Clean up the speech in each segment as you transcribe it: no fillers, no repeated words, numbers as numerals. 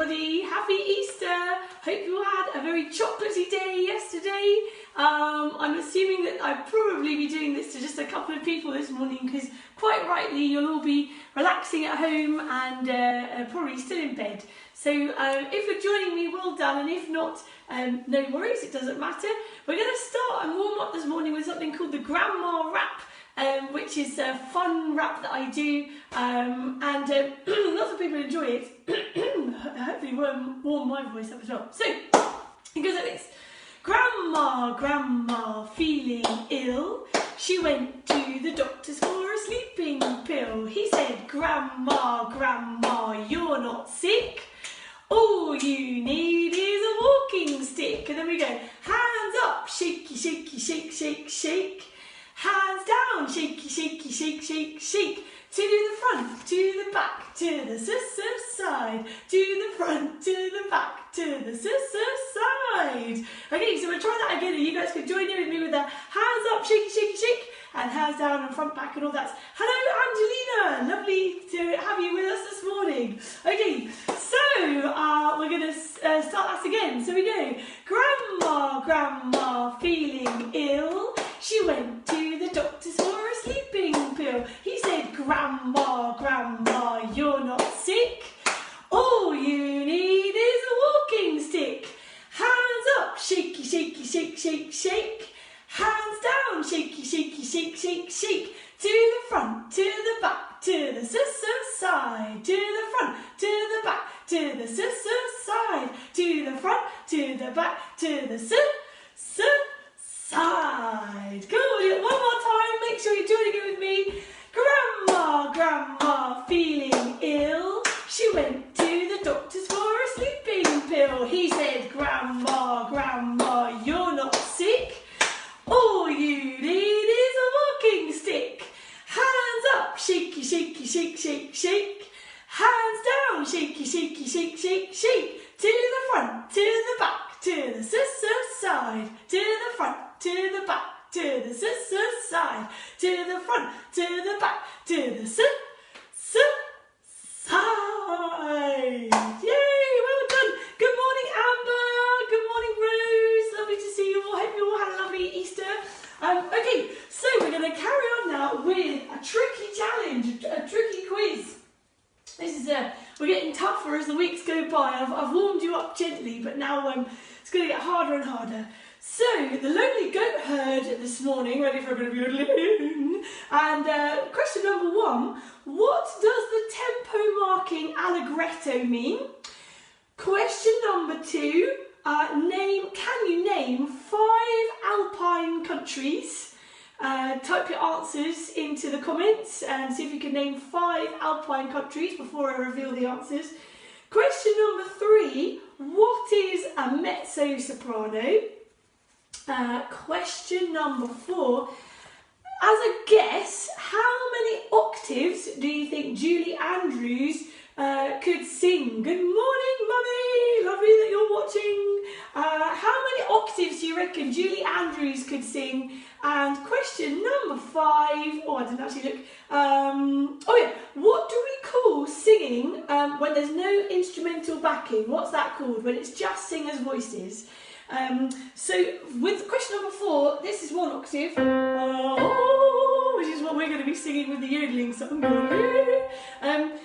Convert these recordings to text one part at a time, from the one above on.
everybody, happy Easter. Hope you had a very chocolatey day yesterday. I'm assuming that I'll probably be doing this to just a couple of people this morning because quite rightly you'll all be relaxing at home and probably still in bed. So if you're joining me, well done, and if not, no worries, it doesn't matter. We're going to start and warm up this morning with something called the Grandma Rap. Which is a fun rap that I do, and lots of people enjoy it. Hopefully warm my voice up as well. So, it goes like this. Grandma, feeling ill. She went to the doctor's for a sleeping pill. He said, Grandma, you're not sick. All you need is a walking stick. And then we go, hands up, shaky, shake. Hands down, shaky, shake. To the front, to the back, to the side. To the front, to the back, to the side. Okay, so we'll try that again, and you guys can join in with me with the hands up, shaky, and hands down and front, back, and all that. Hello, Angelina. Lovely to have you with us this morning. Okay, so we're going to start that again. So we go, Grandma, feeling ill. She went to the doctor's for a sleeping pill. He said, Grandma, you're not sick. All you need is a walking stick. Hands up, shaky, shake. Hands down, shaky, shake. To the front, to the back, to the side. To the front, to the back, to the side. To the front, to the back, to the side. Good. One more time. Make sure you're doing it with me. Grandma, feeling ill. She went to the doctor's for a sleeping pill. He said, Grandma, you're not sick. All you need is a walking stick. Hands up, shaky, shake. Hands down, shaky, shake. To the front, to the back, to the side. To the front, to the back, to the side. To the front, to the back, to the side. Yay, well done. Good morning, Amber. Good morning, Rose. Lovely to see you all. Hope you all had a lovely Easter. Okay, so we're going to carry on now with a tricky challenge, a tricky quiz. This is we're getting tougher as the weeks go by. I've warmed you up gently, but now it's going to get harder and harder. So, the lonely goat herd this morning, ready for a bit of yodeling. And question number 1, what does the tempo marking allegretto mean? Question number 2, can you name 5 alpine countries? Type your answers into the comments and see if you can name 5 alpine countries before I reveal the answers. Question number 3, what is a mezzo-soprano? Question number 4, as a guess, how many octaves do you think Julie Andrews could sing? Good morning, Mummy, lovely that you're watching. How many octaves do you reckon Julie Andrews could sing? And question number 5, I didn't actually look. What do we call singing when there's no instrumental backing? What's that called? When it's just singers' voices? So with question number 4, this is 1 octave, which is what we're going to be singing with the yodeling song.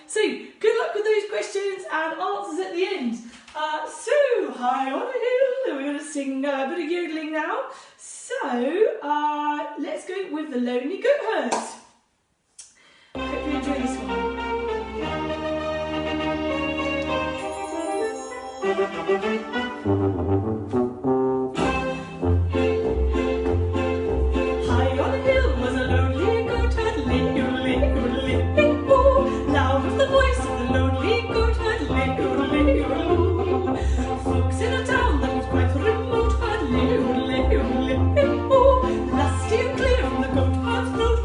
So good luck with those questions and answers at the end. So high on a hill, we're going to sing a bit of yodeling now. So let's go with the lonely goat herd. Hope you enjoy this one. Lusty and clear from the goat herd's throat,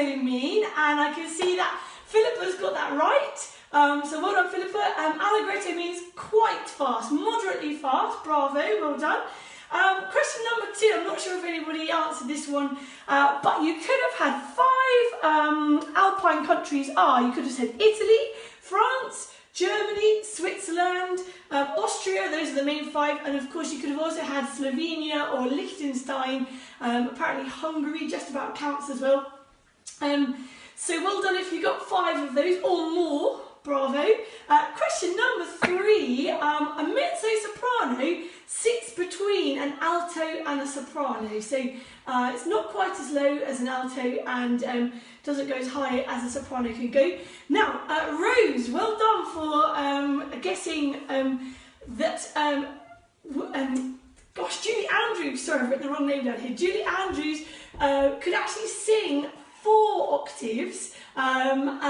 mean? And I can see that Philippa's got that right. So well done, Philippa. Allegretto means quite fast, moderately fast. Bravo, well done. Question number 2, I'm not sure if anybody answered this one, but you could have had 5 Alpine countries. You could have said Italy, France, Germany, Switzerland, Austria, those are the main 5, and of course you could have also had Slovenia or Liechtenstein. Apparently Hungary just about counts as well. So well done if you got 5 of those or more. Bravo. Question number 3, a mezzo-soprano sits between an alto and a soprano. So it's not quite as low as an alto and doesn't go as high as a soprano can go. Now, Rose, well done for guessing that, gosh, Julie Andrews, sorry, I've written the wrong name down here. Julie Andrews could actually sing 4 octaves, not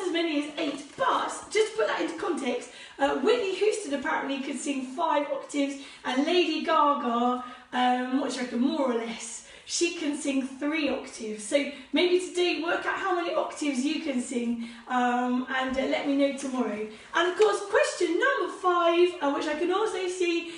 as many as 8, but just to put that into context, Whitney Houston apparently could sing 5 octaves, and Lady Gaga, what do you reckon, more or less, she can sing 3 octaves. So maybe today work out how many octaves you can sing, and let me know tomorrow. And of course, question number 5, which I can also see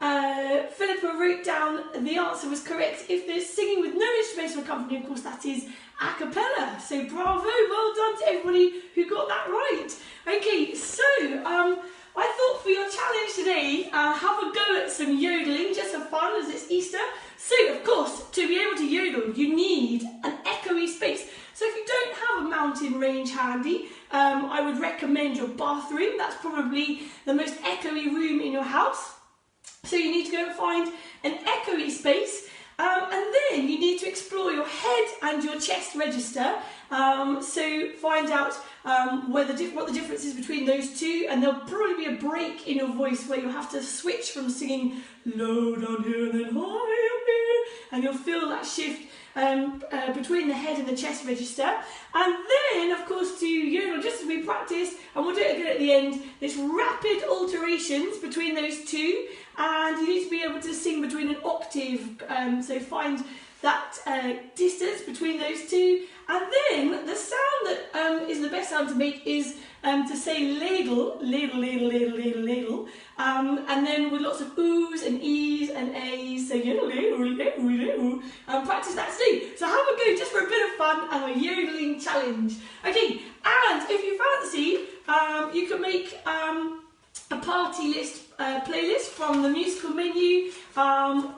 Philippa wrote down the answer was correct. If there's singing with no instrumental accompaniment, of course that is a cappella. So bravo, well done to everybody who got that right. Okay, so I thought for your challenge today, have a go at some yodeling just for fun as it's Easter. So of course, to be able to yodel, you need an echoey space. So if you don't have a mountain range handy, I would recommend your bathroom. That's probably the most echoey room in your house. So you need to go and find an echoey space, and then you need to explore your head and your chest register. So find out what the difference is between those two, and there'll probably be a break in your voice where you'll have to switch from singing low down here and then high up here, and you'll feel that shift between the head and the chest register. And then of course to yodel, just as we practiced, and we'll do it again at the end, there's rapid alterations between those two, and you need to be able to sing between an octave, so find that distance between those two. And then the sound that is the best sound to make is to say ladle, ladle, ladle, ladle, ladle, ladle, and then with lots of oohs and e's and a's, so ladle, ladle, ladle, ladle, practice that too. So have a go just for a bit of fun and a yodeling challenge. Okay, and if you fancy, you can make a party list playlist from the musical menu.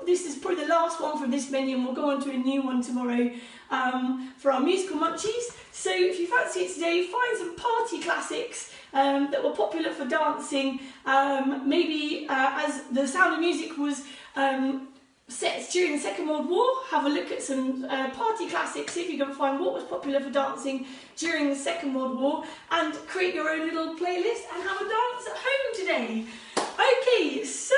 This is probably the last one from this menu, and we'll go on to a new one tomorrow for our musical munchies. So if you fancy it today, find some party classics that were popular for dancing. Maybe as the Sound of Music was set during the Second World War, have a look at some party classics, see if you can find what was popular for dancing during the Second World War, and create your own little playlist and have a dance at home today. Okay, so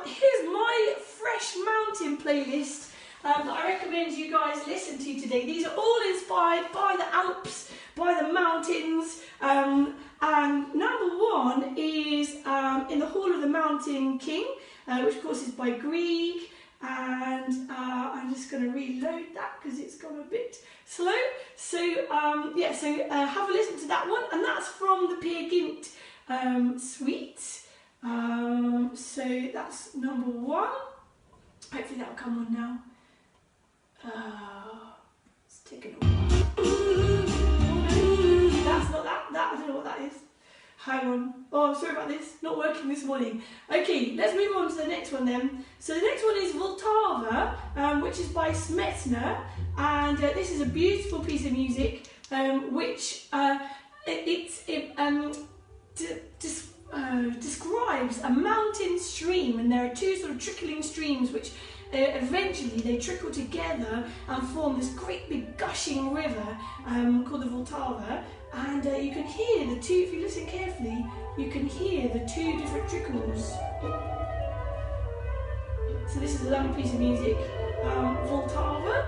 here's my Fresh Mountain playlist that I recommend you guys listen to today. These are all inspired by the Alps, by the mountains, and number 1 is In the Hall of the Mountain King, which of course is by Grieg, and I'm just going to reload that because it's gone a bit slow. So yeah, so have a listen to that one, and that's from the Peer Gynt suite. So that's number 1. Hopefully that'll come on now. It's taken a while. That's not that. I don't know what that is. Hang on. Oh, I'm sorry about this. Not working this morning. Okay, let's move on to the next one then. So the next one is Vltava, which is by Smetana, and this is a beautiful piece of music, which describes a mountain stream, and there are 2 sort of trickling streams which eventually they trickle together and form this great big gushing river called the Vltava, and you can hear the 2, if you listen carefully, you can hear the 2 different trickles. So this is a lovely piece of music, Vltava.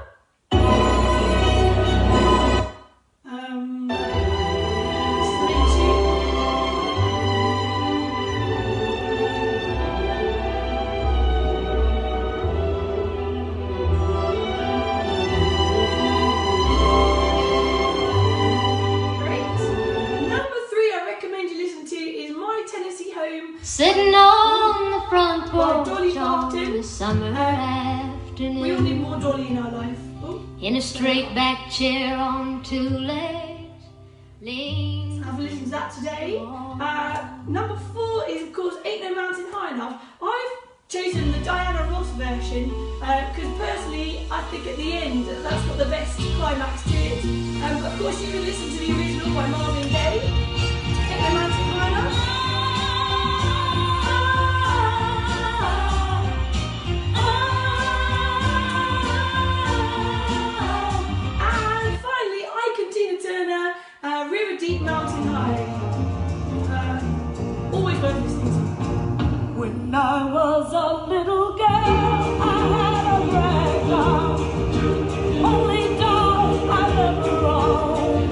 afternoon. We all need more Dolly in our life. Oh. In a straight back chair on 2 legs. Lean. Have a listen to that today. Number 4 is, of course, Ain't No Mountain High Enough. I've chosen the Diana Ross version because personally I think at the end that's got the best climax to it. But of course you can listen to the original by Marvin Gaye. Ain't No Mountain High Enough. And finally Ike and Tina Turner, River Deep Mountain High. Always worth listening to. When I was a little girl, I had a rag doll, only doll I've ever owned.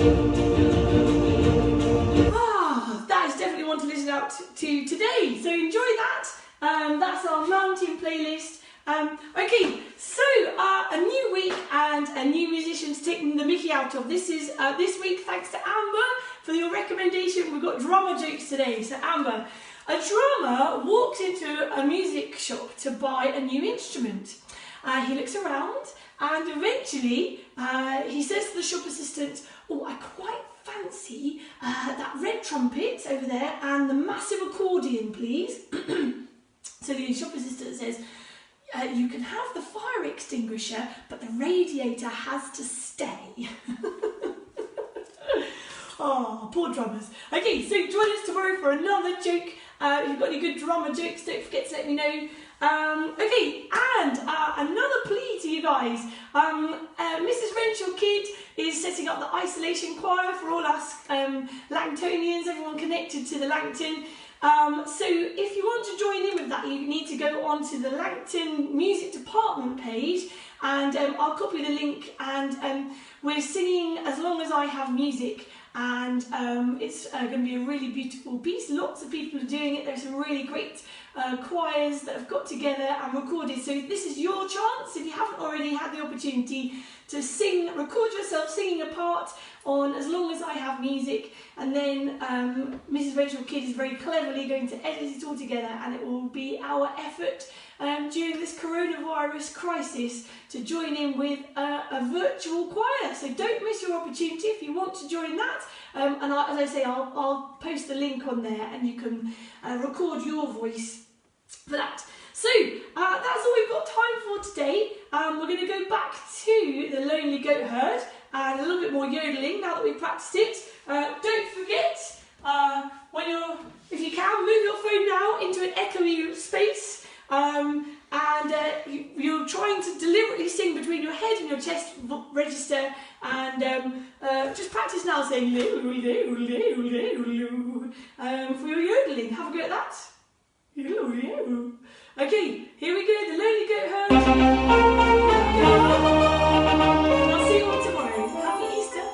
That is definitely one to listen out to today, so enjoy that. That's our mountain playlist. Okay, so a new week and a new musician to take the mickey out of. This is this week, thanks to Amber for your recommendation. We've got drummer jokes today. So Amber, a drummer walks into a music shop to buy a new instrument. He looks around and eventually he says to the shop assistant, "Oh, I quite fancy that red trumpet over there and the massive accordion, please." So the shop assistant says, "You can have the fire extinguisher, but the radiator has to stay." Oh, poor drummers. Okay, so join us tomorrow for another joke. If you've got any good drummer jokes, don't forget to let me know. Okay, and another plea to you guys. Mrs. Renshaw Kidd is setting up the isolation choir for all us Langtonians, everyone connected to the Langton. So if you want to join in with that, you need to go onto the Langton Music Department page, and I'll copy the link, and we're singing As Long As I Have Music, and it's going to be a really beautiful piece. Lots of people are doing it. There's some really great choirs that have got together and recorded, so this is your chance, if you haven't already had the opportunity, to sing, record yourself singing a part on As Long As I Have Music, and then Mrs. Rachel Kidd is very cleverly going to edit it all together, and it will be our effort during this coronavirus crisis to join in with a virtual choir. So don't miss your opportunity if you want to join that, and as I say, I'll post the link on there and you can record your voice for that. So that's all we've got time for today. We're going to go back to the Lonely Goatherd and a little bit more yodeling now that we've practiced it. Don't forget, if you can, move your phone now into an echoey space, and you're trying to deliberately sing between your head and your chest register, and just practice now saying for your yodeling. Have a go at that. Okay, here we go, the Lonely Goatherd. I'll see you all tomorrow. Happy Easter.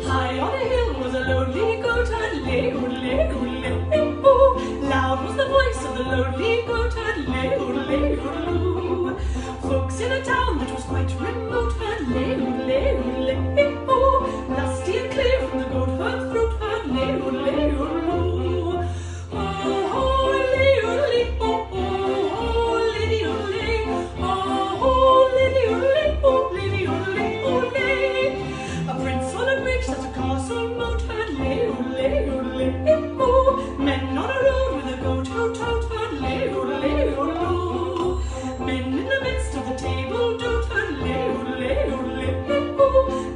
High on a hill was a lonely goatherd, loud was the voice of the lonely goatherd, folks in a town that was quite remote heard, lusty and clear from the goatherd's throat, heard, a prince on a bridge that a castle moat heard, men on a road with a goat heard, men in the midst of the table dote heard,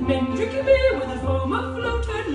men drinking beer with a foam afloat heard,